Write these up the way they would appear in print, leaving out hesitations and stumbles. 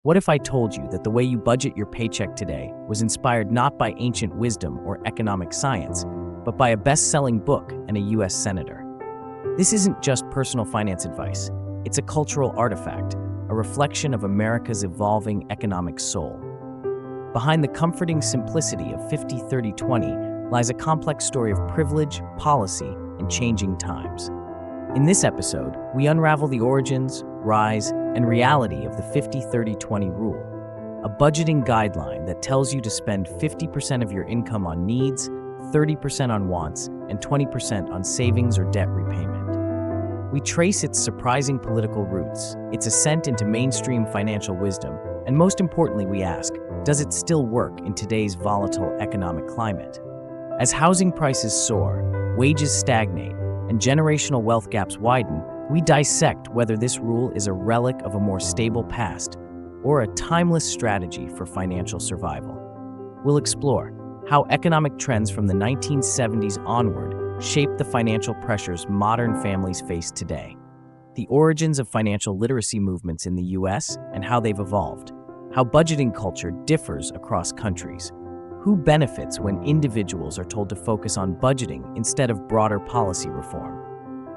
What if I told you that the way you budget your paycheck today was inspired not by ancient wisdom or economic science, but by a best-selling book and a U.S. senator? This isn't just personal finance advice. It's a cultural artifact, a reflection of America's evolving economic soul. Behind the comforting simplicity of 50-30-20 lies a complex story of privilege, policy, and changing times. In this episode, we unravel the origins, rise, and reality of the 50-30-20 rule, a budgeting guideline that tells you to spend 50% of your income on needs, 30% on wants, and 20% on savings or debt repayment. We trace its surprising political roots, its ascent into mainstream financial wisdom, and most importantly, we ask, does it still work in today's volatile economic climate? As housing prices soar, wages stagnate, and generational wealth gaps widen, we dissect whether this rule is a relic of a more stable past or a timeless strategy for financial survival. We'll explore how economic trends from the 1970s onward shape the financial pressures modern families face today, the origins of financial literacy movements in the U.S. and how they've evolved, how budgeting culture differs across countries, who benefits when individuals are told to focus on budgeting instead of broader policy reform,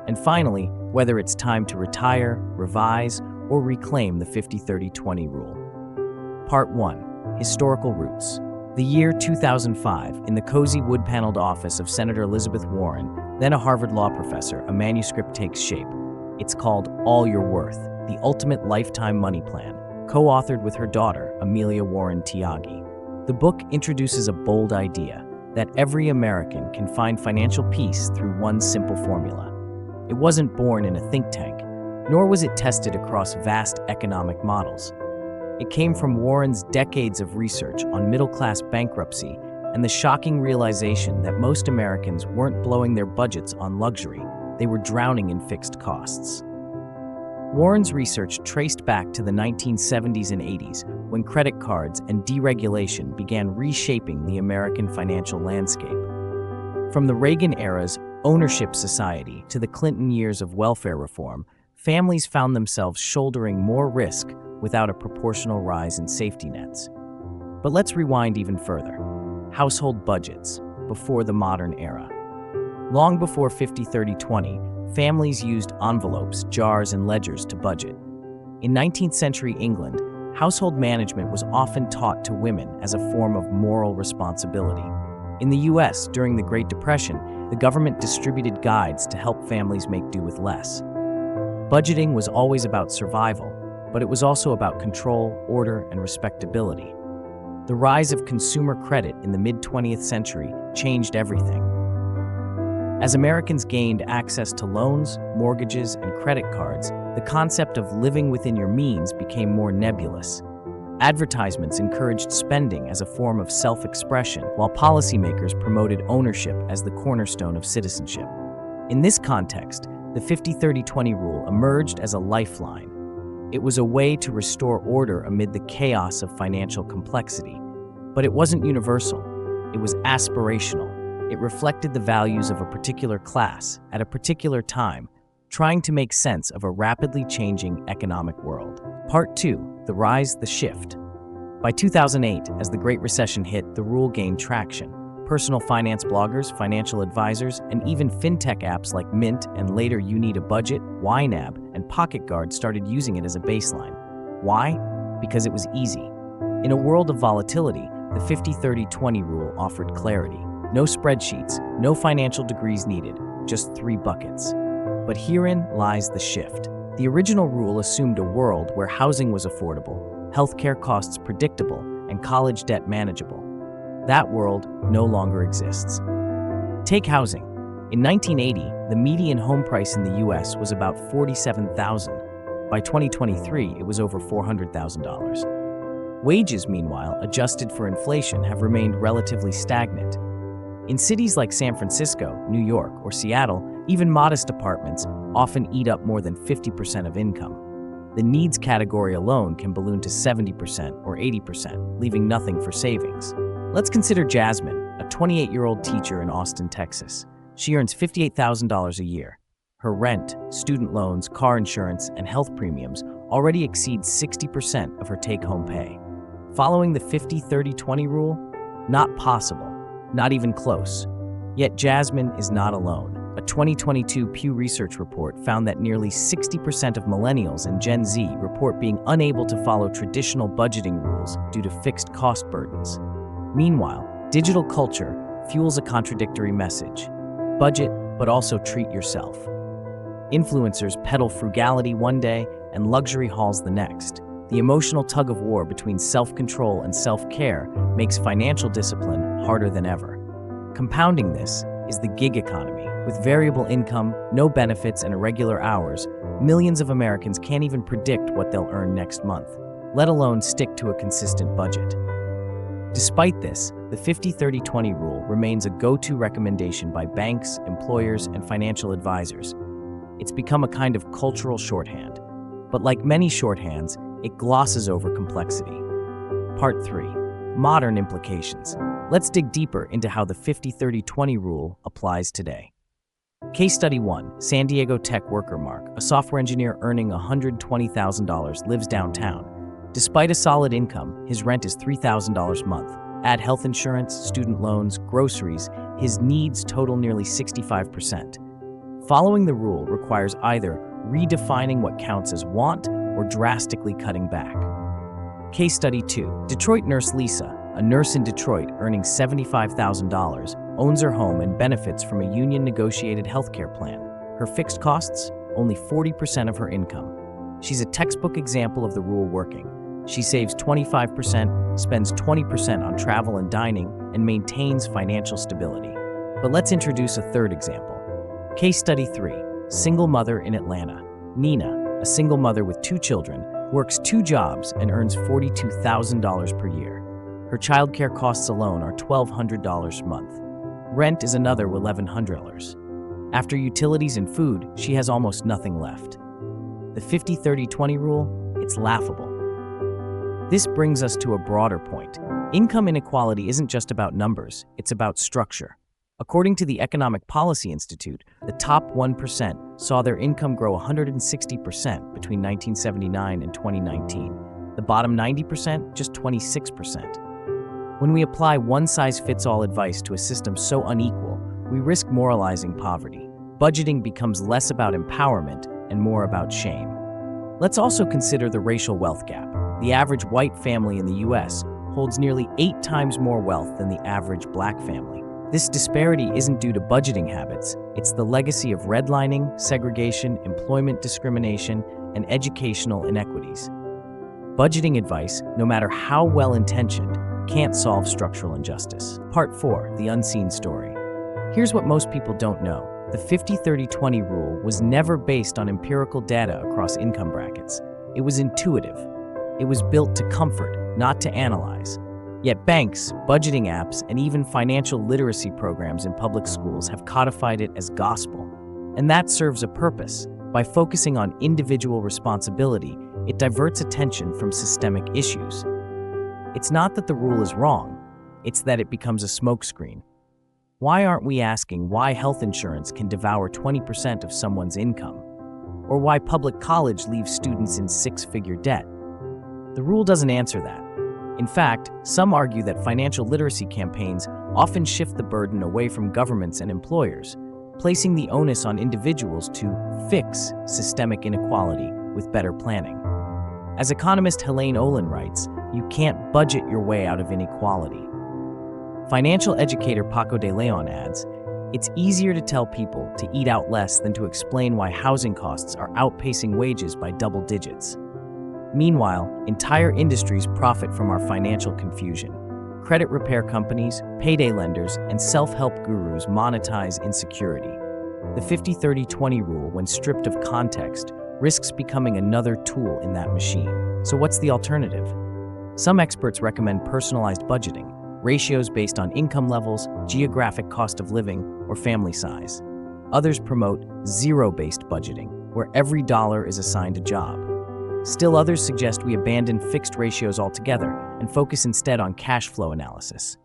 and finally, whether it's time to retire, revise, or reclaim the 50-30-20 rule. Part 1. Historical Roots. The year 2005, in the cozy wood-paneled office of Senator Elizabeth Warren, then a Harvard law professor, a manuscript takes shape. It's called All Your Worth, the Ultimate Lifetime Money Plan, co-authored with her daughter, Amelia Warren Tyagi. The book introduces a bold idea that every American can find financial peace through one simple formula. It wasn't born in a think tank, nor was it tested across vast economic models. It came from Warren's decades of research on middle-class bankruptcy and the shocking realization that most Americans weren't blowing their budgets on luxury, they were drowning in fixed costs. Warren's research traced back to the 1970s and 80s when credit cards and deregulation began reshaping the American financial landscape. From the Reagan era's ownership society to the Clinton years of welfare reform, families found themselves shouldering more risk without a proportional rise in safety nets. But let's rewind even further. Household budgets, before the modern era. Long before 50-30-20, families used envelopes, jars, and ledgers to budget. In 19th century England, household management was often taught to women as a form of moral responsibility. In the U.S., during the Great Depression, the government distributed guides to help families make do with less. Budgeting was always about survival, but it was also about control, order, and respectability. The rise of consumer credit in the mid-20th century changed everything. As Americans gained access to loans, mortgages, and credit cards, the concept of living within your means became more nebulous. Advertisements encouraged spending as a form of self-expression, while policymakers promoted ownership as the cornerstone of citizenship. In this context, the 50-30-20 rule emerged as a lifeline. It was a way to restore order amid the chaos of financial complexity. But it wasn't universal. It was aspirational. It reflected the values of a particular class at a particular time, trying to make sense of a rapidly changing economic world. Part 2. The Rise, the Shift. By 2008, as the Great Recession hit, the rule gained traction. Personal finance bloggers, financial advisors, and even fintech apps like Mint and later You Need a Budget, YNAB, and Pocket Guard started using it as a baseline. Why? Because it was easy. In a world of volatility, the 50-30-20 rule offered clarity. No spreadsheets, no financial degrees needed, just 3 buckets. But herein lies the shift. The original rule assumed a world where housing was affordable, healthcare costs predictable, and college debt manageable. That world no longer exists. Take housing. In 1980, the median home price in the U.S. was about $47,000. By 2023, it was over $400,000. Wages, meanwhile, adjusted for inflation, have remained relatively stagnant. In cities like San Francisco, New York, or Seattle, even modest apartments often eat up more than 50% of income. The needs category alone can balloon to 70% or 80%, leaving nothing for savings. Let's consider Jasmine, a 28-year-old teacher in Austin, Texas. She earns $58,000 a year. Her rent, student loans, car insurance, and health premiums already exceeds 60% of her take-home pay. Following the 50-30-20 rule? Not possible, not even close. Yet Jasmine is not alone. A 2022 Pew Research report found that nearly 60% of millennials and Gen Z report being unable to follow traditional budgeting rules due to fixed cost burdens. Meanwhile, digital culture fuels a contradictory message. Budget, but also treat yourself. Influencers peddle frugality one day and luxury hauls the next. The emotional tug-of-war between self-control and self-care makes financial discipline harder than ever. Compounding this is the gig economy. With variable income, no benefits, and irregular hours, millions of Americans can't even predict what they'll earn next month, let alone stick to a consistent budget. Despite this, the 50-30-20 rule remains a go-to recommendation by banks, employers, and financial advisors. It's become a kind of cultural shorthand. But like many shorthands, it glosses over complexity. Part 3. Modern implications. Let's dig deeper into how the 50-30-20 rule applies today. Case Study 1. San Diego tech worker Mark, a software engineer earning $120,000, lives downtown. Despite a solid income, his rent is $3,000 a month. Add health insurance, student loans, groceries, his needs total nearly 65%. Following the rule requires either redefining what counts as want or drastically cutting back. Case Study 2. Detroit nurse Lisa, a nurse in Detroit earning $75,000, owns her home and benefits from a union-negotiated healthcare plan. Her fixed costs? Only 40% of her income. She's a textbook example of the rule working. She saves 25%, spends 20% on travel and dining, and maintains financial stability. But let's introduce a third example. Case Study 3. Single mother in Atlanta. Nina, a single mother with 2 children, works 2 jobs and earns $42,000 per year. Her childcare costs alone are $1,200 a month. Rent is another $1,100. After utilities and food, she has almost nothing left. The 50-30-20 rule? It's laughable. This brings us to a broader point. Income inequality isn't just about numbers, it's about structure. According to the Economic Policy Institute, the top 1% saw their income grow 160% between 1979 and 2019. The bottom 90%, just 26%. When we apply one-size-fits-all advice to a system so unequal, we risk moralizing poverty. Budgeting becomes less about empowerment and more about shame. Let's also consider the racial wealth gap. The average white family in the U.S. holds nearly 8 times more wealth than the average black family. This disparity isn't due to budgeting habits, it's the legacy of redlining, segregation, employment discrimination, and educational inequities. Budgeting advice, no matter how well-intentioned, can't solve structural injustice. Part 4. The unseen story. Here's what most people don't know. The 50-30-20 rule was never based on empirical data across income brackets. It was intuitive. It was built to comfort, not to analyze. Yet banks, budgeting apps, and even financial literacy programs in public schools have codified it as gospel. And that serves a purpose. By focusing on individual responsibility, it diverts attention from systemic issues. It's not that the rule is wrong, it's that it becomes a smokescreen. Why aren't we asking why health insurance can devour 20% of someone's income? Or why public college leaves students in 6-figure debt? The rule doesn't answer that. In fact, some argue that financial literacy campaigns often shift the burden away from governments and employers, placing the onus on individuals to fix systemic inequality with better planning. As economist Helene Olin writes, you can't budget your way out of inequality. Financial educator Paco de Leon adds, it's easier to tell people to eat out less than to explain why housing costs are outpacing wages by double digits. Meanwhile, entire industries profit from our financial confusion. Credit repair companies, payday lenders, and self-help gurus monetize insecurity. The 50-30-20 rule, when stripped of context, risks becoming another tool in that machine. So what's the alternative? Some experts recommend personalized budgeting, ratios based on income levels, geographic cost of living, or family size. Others promote zero-based budgeting, where every dollar is assigned a job. Still others suggest we abandon fixed ratios altogether and focus instead on cash flow analysis.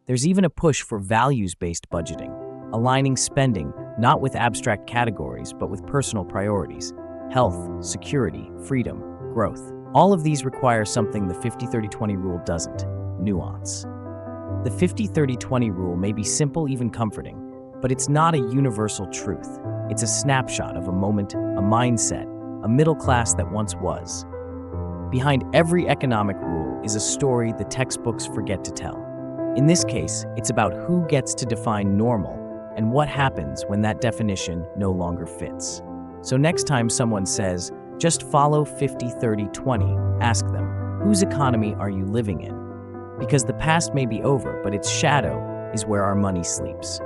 There's even a push for values-based budgeting, aligning spending not with abstract categories but with personal priorities: health, security, freedom, growth. All of these require something the 50-30-20 rule doesn't: nuance. The 50-30-20 rule may be simple, even comforting, but it's not a universal truth. It's a snapshot of a moment, a mindset, a middle class that once was. Behind every economic rule is a story the textbooks forget to tell. In this case, it's about who gets to define normal and what happens when that definition no longer fits. So next time someone says, just follow 50-30-20, ask them, whose economy are you living in? Because the past may be over, but its shadow is where our money sleeps.